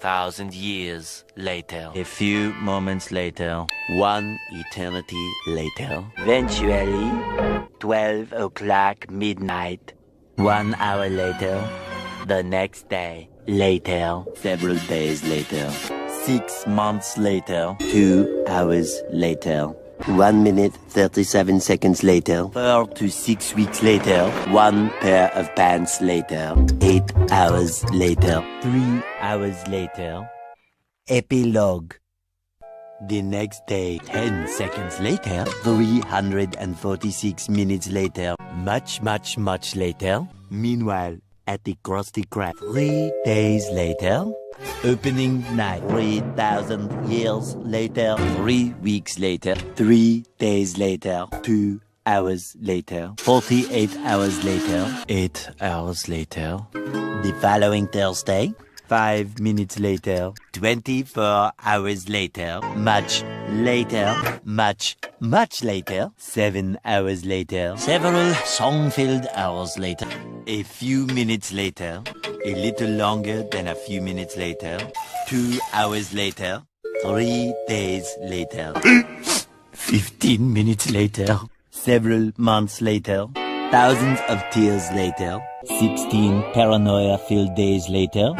1,000 years later. A few moments later. 1 eternity later. Eventually, 12 o'clock midnight. 1 hour later. The next day. Later. Several days later. 6 months later. 2 hours later. 1 minute, 37 seconds later. 4 to 6 weeks later. 1 pair of pants later. 8 hours later. 3 hours later. Epilogue. The next day, 10 seconds later. 346 minutes later. Much later. Meanwhile, at the Krusty Krab. 3 days later. Opening night. 3,000 years later. 3 weeks later. 3 days later. 2 hours later. 48 hours later. 8 hours later. The following Thursday. 5 minutes later. 24 hours later. Much later. Much later. 7 hours later. Several song-filled hours later. A few minutes later. A little longer than a few minutes later. 2 hours later. 3 days later. 15 minutes later. Several months later. Thousands of tears later. 16 paranoia-filled days later.